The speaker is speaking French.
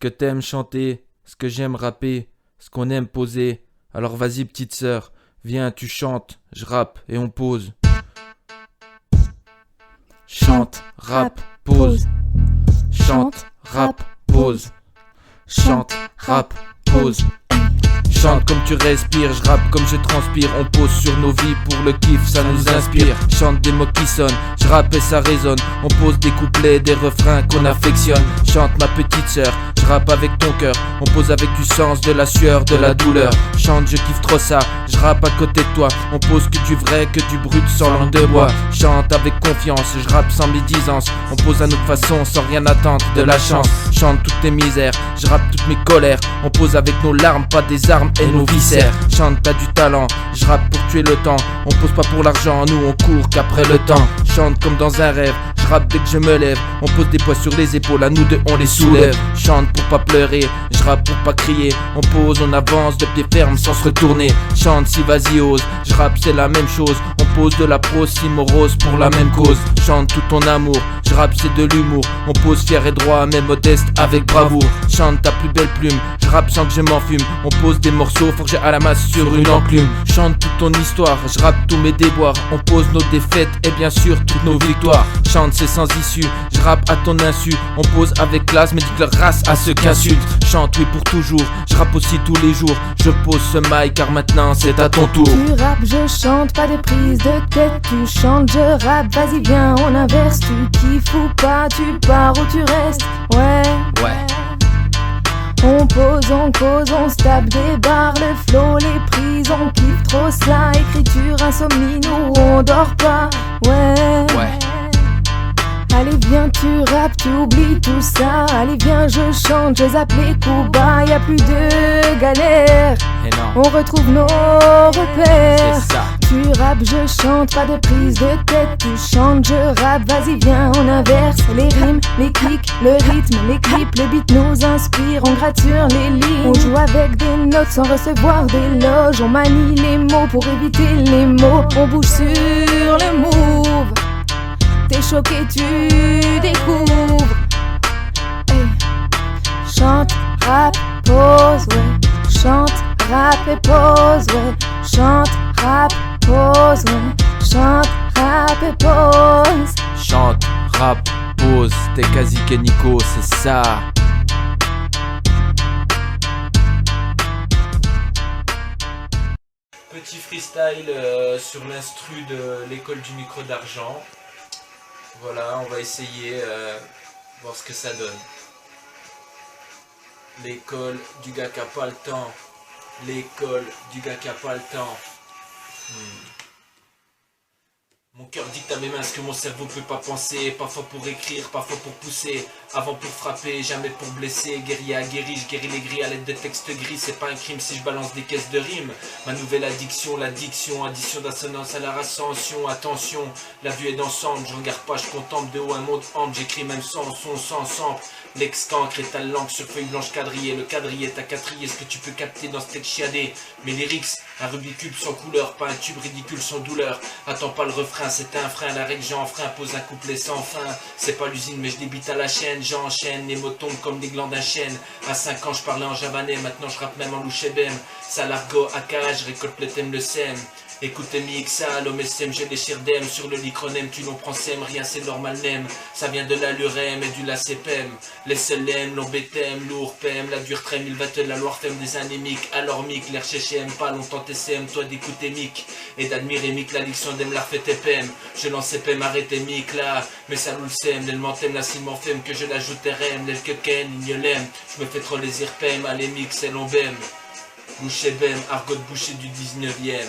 Ce que t'aimes chanter, ce que j'aime rapper, ce qu'on aime poser. Alors vas-y petite sœur, viens tu chantes, je rappe et on pose. Chante, rap, pose. Chante, rap, pose. Chante, rap, pose. Chante comme tu respires, je rappe comme je transpire. On pose sur nos vies pour le kiff, ça nous inspire. Chante des mots qui sonnent, je rappe et ça résonne. On pose des couplets, des refrains qu'on affectionne. Chante ma petite sœur, je rappe avec ton cœur. On pose avec du sens, de la sueur, de la douleur. Chante, je kiffe trop ça, je rappe à côté de toi. On pose que du vrai, que du brut, sans langue de bois. Chante avec confiance, je rappe sans médisance. On pose à notre façon, sans rien attendre de la chance. Chante toutes tes misères, je rappe toutes mes colères. On pose avec nos larmes, pas des armes et nos viscères. Chante, t'as du talent, je rappe pour tuer le temps. On pose pas pour l'argent, nous on court qu'après le temps. Chante comme dans un rêve, je rappe dès que je me lève. On pose des poids sur les épaules, à nous deux on les soulève. Chante pour pas pleurer, je rappe pour pas crier. On pose, on avance de pied ferme sans se retourner. Chante si vas-y ose, je rappe c'est la même chose. On pose de la prose si morose pour la même cause. Chante tout ton amour, je rappe c'est de l'humour. On pose fier et droit mais modeste avec bravoure. Chante ta plus belle plume, je rappe sans que je m'enfume. On pose des morceaux forgés à la masse sur une enclume. Chante toute ton histoire, je rappe tous mes déboires. On pose nos défaites et bien sûr toutes nos victoires. Chante c'est sans issue, je rappe à ton insu. On pose avec classe mais dis que leur race à ceux qui insultent. Chante oui pour toujours, je rappe aussi tous les jours. Je pose ce mic car maintenant c'est à ton tour. Tu rappes, je chante, pas de prise de tête. Tu chantes, je rappe, vas-y viens on inverse. Tu kiffes ou pas, tu pars ou tu restes. Ouais. On pose, on cause, on se tape des barres, le flow, les prises, on kiffe trop ça. Écriture, insomnie, nous on dort pas. Ouais. Allez viens tu rappes, tu oublies tout ça. Allez viens je chante, je zappe les coups bas. Y'a plus de galère, on retrouve nos repères. Tu rappes, je chante, pas de prise de tête. Tu chantes, je rappe, vas-y viens on inverse. Les rimes, les kicks, le rythme, les clips, les beats nous inspirent. On gratte sur les lignes, on joue avec des notes sans recevoir d'éloges. On manie les mots pour éviter les mots. On bouge sur le move. T'es choqué, tu découvres. Hey. Chante, rap, pose, ouais. Chante, rap et pose, ouais. Chante, rap, pose, ouais. Chante, rap et pose. Chante, rap, pose, t'es quasi Nico, c'est ça. Petit freestyle sur l'instru de l'école du micro d'argent. Voilà, on va essayer voir ce que ça donne. L'école du gars qui a pas le temps. L'école du gars qui a pas le temps. Mon cœur dicte à mes mains ce que mon cerveau peut pas penser. Parfois pour écrire, parfois pour pousser. Avant pour frapper, jamais pour blesser. Guerrier aguerri, je guéris les gris à l'aide de textes gris. C'est pas un crime si je balance des caisses de rimes. Ma nouvelle addiction, l'addiction. Addition d'assonance à la ascension. Attention, la vue est d'ensemble. Je regarde pas, je contemple de haut un monde ample. J'écris même sans son, sans sample. L'ex-cancre est ta langue sur feuille blanche quadrillée. Le quadrillé t'a quatrié, ce que tu peux capter dans ce texte chiadé. Mes lyrics, un Rubik's Cube sans couleur. Pas un tube ridicule sans douleur. Attends pas le refrain, c'est un frein. La règle j'enfreins, pose un couplet sans fin. C'est pas l'usine mais je débite à la chaîne. J'enchaîne, les mots tombent comme des glands d'un chêne. À 5 ans je parlais en javanais, maintenant je rappe même en louchébem. Salargo, AK, je récolte le thème, le sème. Écoutez Mixa, l'homme SM, j'ai des chirdem. Sur le licronème, tu l'on prends sème, rien c'est normal nem. Ça vient de la lurem et du lacépem. Les selem, l'ombétem, lourd pem. La dure trême, il va te la Loire femme des anémiques. Alors mic, l'air chéchem, pas longtemps TCM. Toi d'écouter mic et d'admirer mic, la diction d'aime l'art fait TPM. Je lance pem, arrêtez mic là. Mais ça nous le sème, l'ellement thème, la ciment femme. Que je l'ajoute RM, l'el que ken, ignolem. Je me fais trop les irpem, allez mic, c'est l'ombem. Boucher bem, argot boucher du 19e.